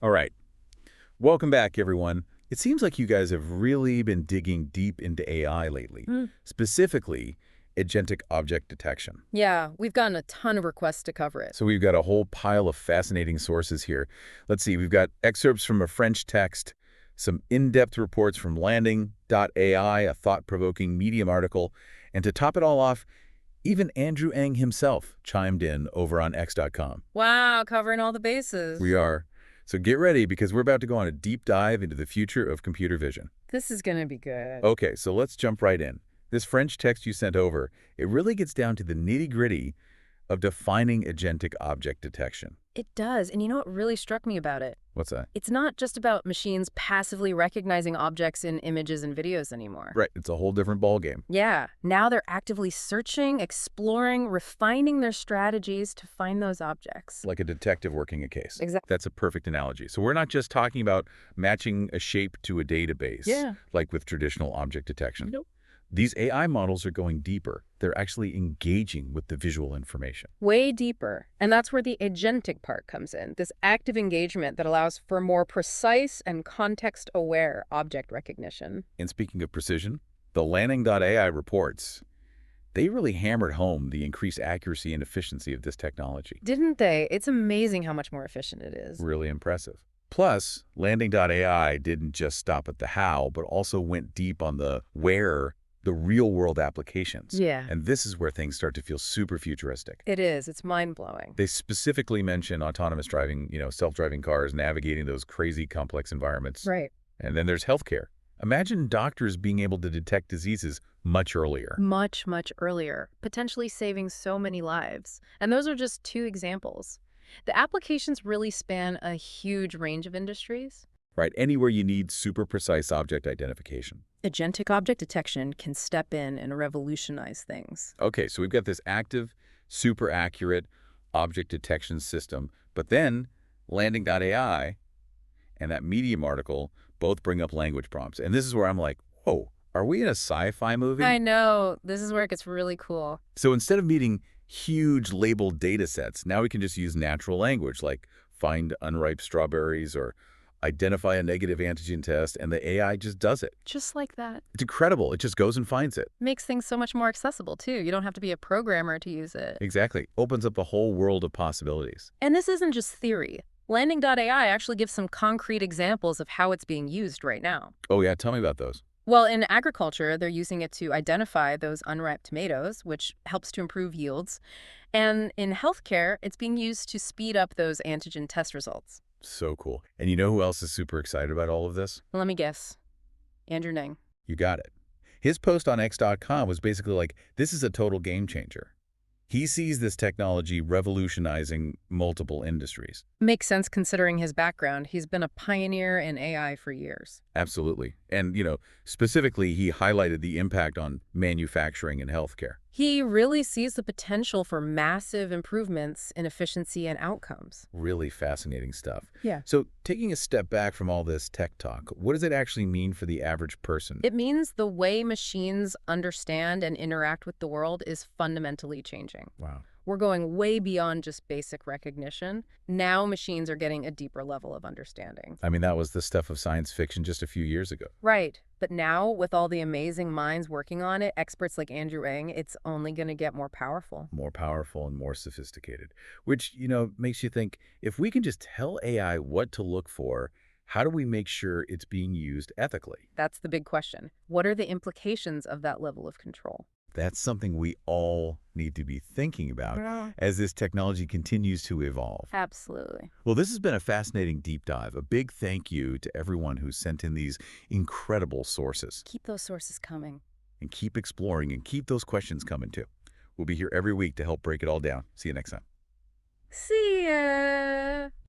All right. Welcome back, everyone. It seems like you guys have really been digging deep into AI lately, Mm. specifically Agentic Object Detection. Yeah, we've gotten a ton of requests to cover it. So we've got a whole pile of fascinating sources here. Let's see, we've got excerpts from a French text, some in-depth reports from Landing.ai, a thought-provoking Medium article, and to top it all off, even Andrew Ng himself chimed in over on X.com. Wow, covering all the We bases. are. So get ready because we're about to go on a deep dive into the future of computer vision. This is going to be good. Okay, so let's jump right in. This French text you sent over, it really gets down to the nitty-gritty of defining agentic object detection. It does. And you know what really struck me about it? What's that? It's not just about machines passively recognizing objects in images and videos anymore. Right, it's a whole different ballgame. Yeah, now they're actively searching, exploring, refining their strategies to find those objects. Like a detective working a case. Exactly. That's a perfect analogy. So we're not just talking about matching a shape to a database, Yeah. like with traditional object detection. Nope. These AI models are going deeper. They're actually engaging with the visual information. Way deeper. And that's where the agentic part comes in, this active engagement that allows for more precise and context-aware object recognition. And speaking of precision, the Landing.ai reports, they really hammered home the increased accuracy and efficiency of this technology. Didn't they? It's amazing how much more efficient it is. Really impressive. Plus, Landing.ai didn't just stop at the how, but also went deep on the where, the real-world applications. Yeah. And this is where things start to feel super futuristic. It is. It's mind-blowing. They specifically mention autonomous driving, self-driving cars, navigating those crazy complex environments. Right. And then there's healthcare. Imagine doctors being able to detect diseases much earlier. Much, much earlier, potentially saving so many lives. And those are just two examples. The applications really span a huge range of industries. Right, anywhere you need super precise object identification. Agentic object detection can step in and revolutionize things. Okay, so we've got this active, super accurate object detection system, but then Landing.ai and that Medium article both bring up language prompts. And this is where I'm like, whoa, are we in a sci-fi movie? I know. This is where it gets really cool. So instead of needing huge labeled data sets, now we can just use natural language like find unripe strawberries or identify a negative antigen test, and the AI just does it. Just like that. It's incredible. It just goes and finds it. Makes things so much more accessible, too. You don't have to be a programmer to use it. Exactly. Opens up a whole world of possibilities. And this isn't just theory. Landing.ai actually gives some concrete examples of how it's being used right now. Oh yeah, tell me about those. Well, in agriculture, they're using it to identify those unripe tomatoes, which helps to improve yields. And in healthcare, it's being used to speed up those antigen test results. So cool. And you know who else is super excited about all of this? Let me guess. Andrew Ng. You got it. His post on X.com was basically like, this is a total game changer. He sees this technology revolutionizing multiple industries. Makes sense considering his background. He's been a pioneer in AI for years. Absolutely. And, specifically, he highlighted the impact on manufacturing and healthcare. He really sees the potential for massive improvements in efficiency and outcomes. Really fascinating stuff. Yeah. So taking a step back from all this tech talk, what does it actually mean for the average person? It means the way machines understand and interact with the world is fundamentally changing. Wow. We're going way beyond just basic recognition. Now machines are getting a deeper level of understanding. I mean, that was the stuff of science fiction just a few years ago. Right. But now, with all the amazing minds working on it, experts like Andrew Ng, it's only going to get more powerful. More powerful and more sophisticated, which, makes you think, if we can just tell AI what to look for, how do we make sure it's being used ethically? That's the big question. What are the implications of that level of control? That's something we all need to be thinking about Yeah. as this technology continues to evolve. Absolutely. Well, this has been a fascinating deep dive. A big thank you to everyone who sent in these incredible sources. Keep those sources coming. And keep exploring and keep those questions coming too. We'll be here every week to help break it all down. See you next time. See ya!